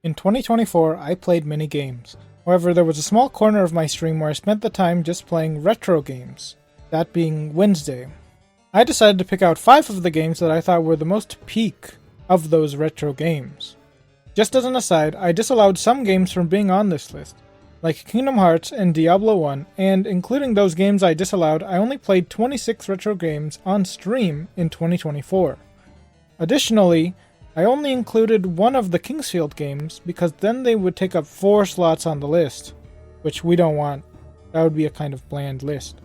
In 2024, I played many games. However, there was a small corner of my stream where I spent the time just playing retro games, that being Wednesday. I decided to pick out 5 of the games that I thought were the most peak of those retro games. Just as an aside, I disallowed some games from being on this list, like Kingdom Hearts and Diablo 1, and including those games I disallowed, I only played 26 retro games on stream in 2024. Additionally, I only included one of the Kingsfield games because then they would take up 4 slots on the list, which we don't want. That would be a kind of bland list.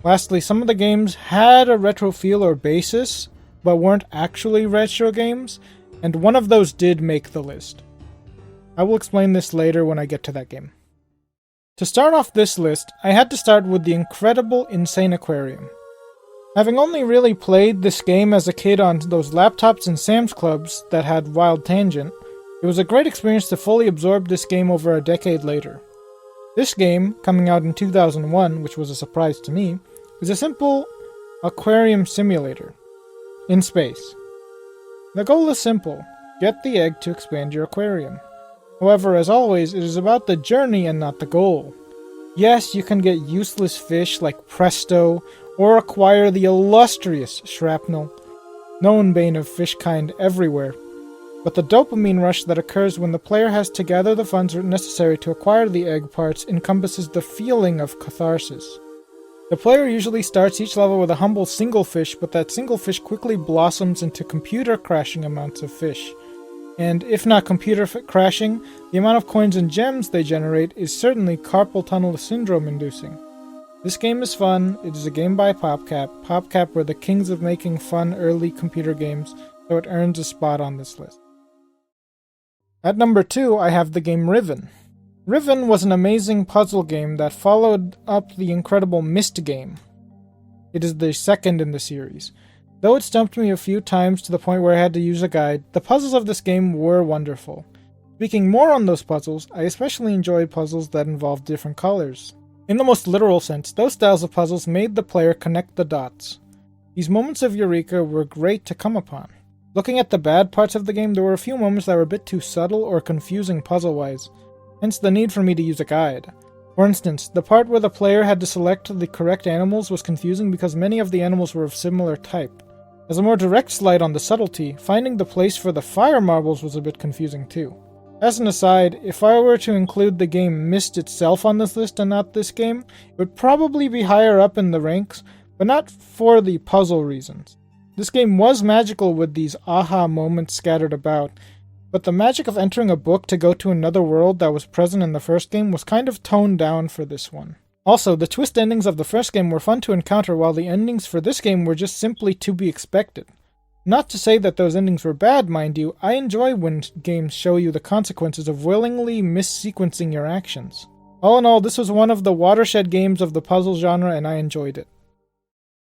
Lastly, some of the games had a retro feel or basis, but weren't actually retro games, and one of those did make the list. I will explain this later when I get to that game. To start off this list, I had to start with the incredible Insane Aquarium. Having only really played this game as a kid on those laptops and Sam's Clubs that had Wild Tangent, it was a great experience to fully absorb this game over a decade later. This game, coming out in 2001, which was a surprise to me, is a simple aquarium simulator in space. The goal is simple: get the egg to expand your aquarium. However, as always, it is about the journey and not the goal. Yes, you can get useless fish like Presto, or acquire the illustrious Shrapnel, known bane of fish kind everywhere, but the dopamine rush that occurs when the player has to gather the funds necessary to acquire the egg parts encompasses the feeling of catharsis. The player usually starts each level with a humble single fish, but that single fish quickly blossoms into computer crashing amounts of fish. And if not computer crashing, the amount of coins and gems they generate is certainly carpal tunnel syndrome inducing. This game is fun. It is a game by Pooepw. Pooepw were the kings of making fun early computer games, so it earns a spot on this list. At number 2, I have the game Riven. Riven was an amazing puzzle game that followed up the incredible Myst game. It is the second in the series. Though it stumped me a few times to the point where I had to use a guide, the puzzles of this game were wonderful. Speaking more on those puzzles, I especially enjoyed puzzles that involved different colors. In the most literal sense, those styles of puzzles made the player connect the dots. These moments of eureka were great to come upon. Looking at the bad parts of the game, there were a few moments that were a bit too subtle or confusing puzzle-wise, hence the need for me to use a guide. For instance, the part where the player had to select the correct animals was confusing because many of the animals were of similar type. As a more direct slide on the subtlety, finding the place for the fire marbles was a bit confusing too. As an aside, if I were to include the game Myst itself on this list and not this game, it would probably be higher up in the ranks, but not for the puzzle reasons. This game was magical with these aha moments scattered about, but the magic of entering a book to go to another world that was present in the first game was kind of toned down for this one. Also, the twist endings of the first game were fun to encounter, while the endings for this game were just simply to be expected. Not to say that those endings were bad, mind you. I enjoy when games show you the consequences of willingly missequencing your actions. All in all, this was one of the watershed games of the puzzle genre, and I enjoyed it.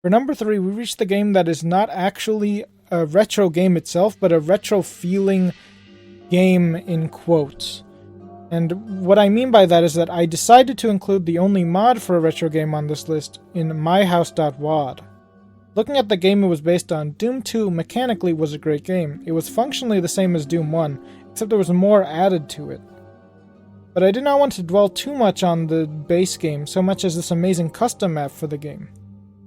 For number 3, we reached the game that is not actually a retro game itself, but a retro-feeling game in quotes. And what I mean by that is that I decided to include the only mod for a retro game on this list in myhouse.wad. Looking at the game it was based on, Doom 2 mechanically was a great game. It was functionally the same as Doom 1, except there was more added to it. But I did not want to dwell too much on the base game so much as this amazing custom map for the game.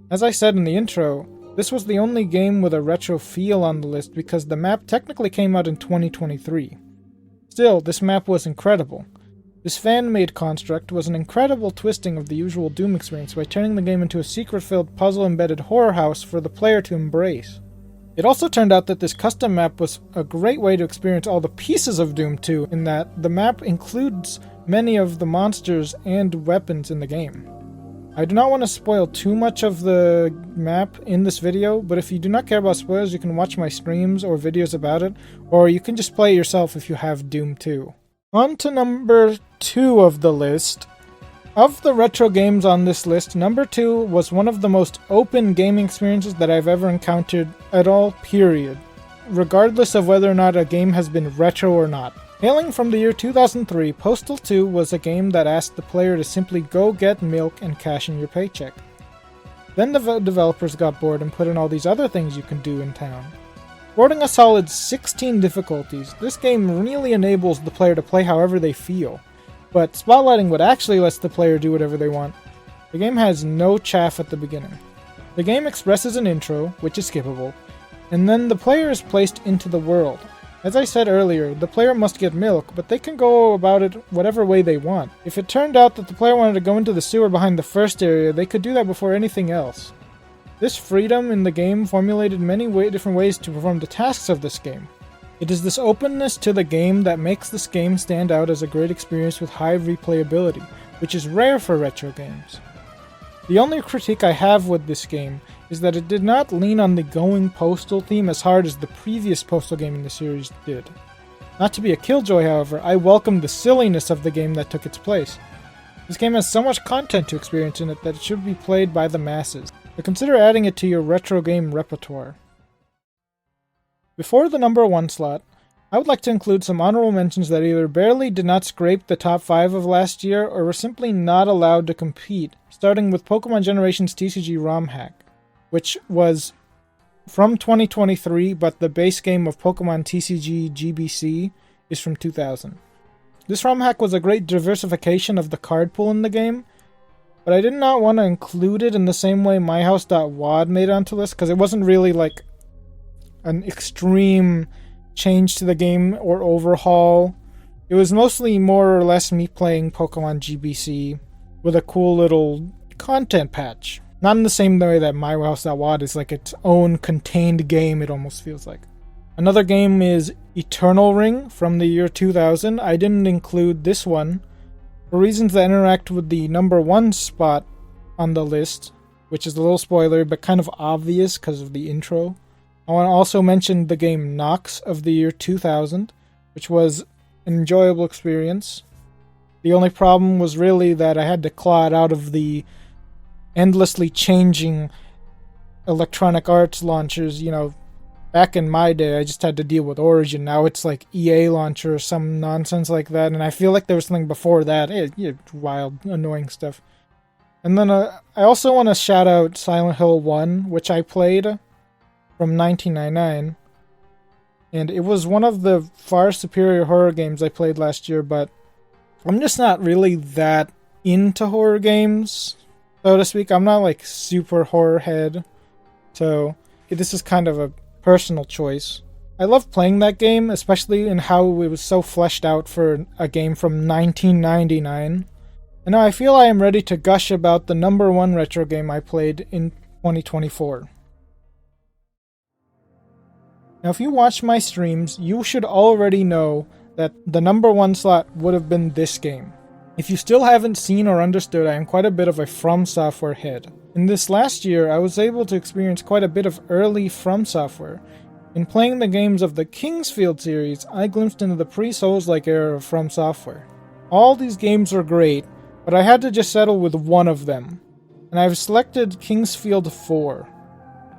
As I said in the intro, this was the only game with a retro feel on the list because the map technically came out in 2023. Still, this map was incredible. This fan-made construct was an incredible twisting of the usual Doom experience by turning the game into a secret-filled, puzzle-embedded horror house for the player to embrace. It also turned out that this custom map was a great way to experience all the pieces of Doom 2, in that the map includes many of the monsters and weapons in the game. I do not want to spoil too much of the map in this video, but if you do not care about spoilers, you can watch my streams or videos about it, or you can just play it yourself if you have Doom 2. On to number 2 of the list. Of the retro games on this list, number 2 was one of the most open gaming experiences that I've ever encountered at all, period. Regardless of whether or not a game has been retro or not. Hailing from the year 2003, Postal 2 was a game that asked the player to simply go get milk and cash in your paycheck. Then the developers got bored and put in all these other things you can do in town. Sporting a solid 16 difficulties, this game really enables the player to play however they feel, but spotlighting what actually lets the player do whatever they want. The game has no chaff at the beginning. The game expresses an intro, which is skippable, and then the player is placed into the world. As I said earlier, the player must get milk, but they can go about it whatever way they want. If it turned out that the player wanted to go into the sewer behind the first area, they could do that before anything else. This freedom in the game formulated many different ways to perform the tasks of this game. It is this openness to the game that makes this game stand out as a great experience with high replayability, which is rare for retro games. The only critique I have with this game is that it did not lean on the going postal theme as hard as the previous postal game in the series did. Not to be a killjoy, however, I welcome the silliness of the game that took its place. This game has so much content to experience in it that it should be played by the masses, but consider adding it to your retro game repertoire. Before the number 1 slot, I would like to include some honorable mentions that either barely did not scrape the top 5 of last year or were simply not allowed to compete, starting with Pokemon Generations TCG ROM Hack, which was from 2023, but the base game of Pokemon TCG GBC is from 2000. This ROM hack was a great diversification of the card pool in the game, but I did not want to include it in the same way MyHouse.wad made it onto the list, because it wasn't really like an extreme change to the game or overhaul. It was mostly more or less me playing Pokemon GBC with a cool little content patch. Not in the same way that MyHouse.wad is like its own contained game, it almost feels like. Another game is Eternal Ring from the year 2000. I didn't include this one for reasons that interact with the number 1 spot on the list, which is a little spoiler, but kind of obvious because of the intro. I want to also mention the game Nox of the year 2000, which was an enjoyable experience. The only problem was really that I had to claw it out of the endlessly changing Electronic Arts launchers. You know, back in my day, I just had to deal with Origin. Now it's like EA launcher or some nonsense like that, and I feel like there was something before that. Wild, annoying stuff. And then I also want to shout out Silent Hill 1, which I played from 1999, and it was one of the far superior horror games I played last year, but I'm just not really that into horror games, so to speak. I'm not like super horror head, so this is kind of a personal choice. I love playing that game, especially in how it was so fleshed out for a game from 1999. And now I feel I am ready to gush about the number 1 retro game I played in 2024. Now, if you watch my streams, you should already know that the number 1 slot would have been this game. If you still haven't seen or understood, I am quite a bit of a From Software head. In this last year, I was able to experience quite a bit of early From Software. In playing the games of the Kingsfield series, I glimpsed into the pre-Souls-like era of From Software. All these games were great, but I had to just settle with one of them, and I've selected Kingsfield 4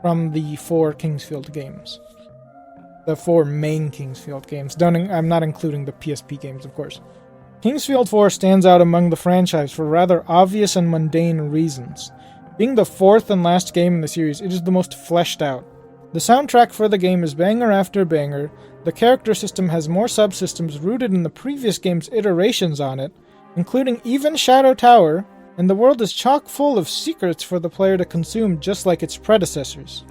from the 4 Kingsfield games. The 4 main Kingsfield games. I'm not including the PSP games, of course. Kingsfield 4 stands out among the franchise for rather obvious and mundane reasons. Being the 4th and last game in the series, it is the most fleshed out. The soundtrack for the game is banger after banger, the character system has more subsystems rooted in the previous game's iterations on it, including even Shadow Tower, and the world is chock full of secrets for the player to consume just like its predecessors.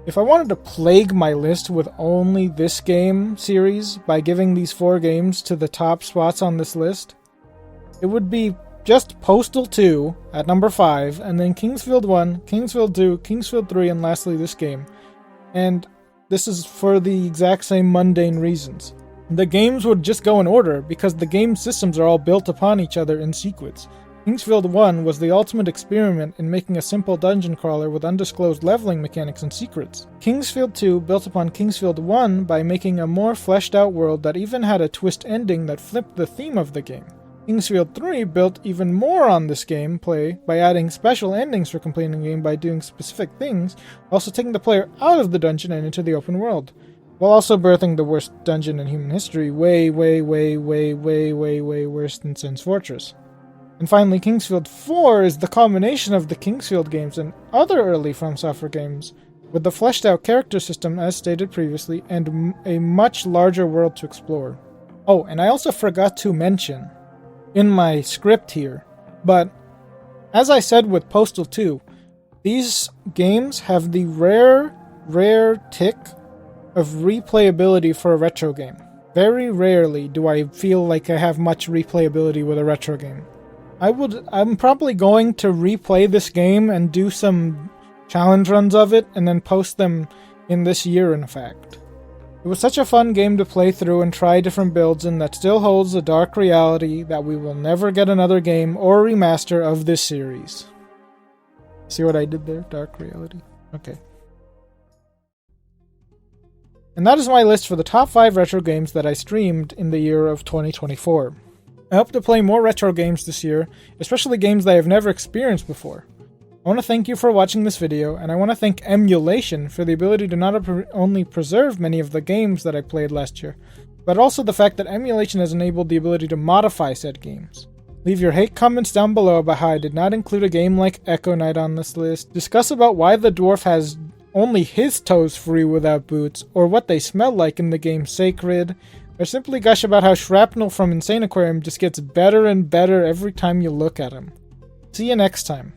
If I wanted to plague my list with only this game series by giving these 4 games to the top spots on this list, it would be just Postal 2 at number 5, and then Kingsfield 1, Kingsfield 2, Kingsfield 3, and lastly this game. And this is for the exact same mundane reasons. The games would just go in order because the game systems are all built upon each other in sequence. Kingsfield 1 was the ultimate experiment in making a simple dungeon crawler with undisclosed leveling mechanics and secrets. Kingsfield 2 built upon Kingsfield 1 by making a more fleshed out world that even had a twist ending that flipped the theme of the game. Kingsfield 3 built even more on this gameplay by adding special endings for completing the game by doing specific things, also taking the player out of the dungeon and into the open world, while also birthing the worst dungeon in human history, way worse than Sin's Fortress. And finally, Kingsfield 4 is the culmination of the Kingsfield games and other early From Software games, with the fleshed out character system as stated previously, and a much larger world to explore. Oh, and I also forgot to mention in my script here, but as I said with Postal 2, these games have the rare tick of replayability for a retro game. Very rarely do I feel like I have much replayability with a retro game. I'm probably going to replay this game and do some challenge runs of it and then post them in this year, in fact. It was such a fun game to play through and try different builds in that still holds a dark reality that we will never get another game or remaster of this series. See what I did there? Dark reality. Okay. And that is my list for the top 5 retro games that I streamed in the year of 2024. I hope to play more retro games this year, especially games that I have never experienced before. I want to thank you for watching this video, and I want to thank Emulation for the ability to not only preserve many of the games that I played last year, but also the fact that Emulation has enabled the ability to modify said games. Leave your hate comments down below about how I did not include a game like Echo Knight on this list, discuss about why the dwarf has only his toes free without boots, or what they smell like in the game Sacred, or simply gush about how Shrapnel from Insane Aquarium just gets better and better every time you look at him. See you next time.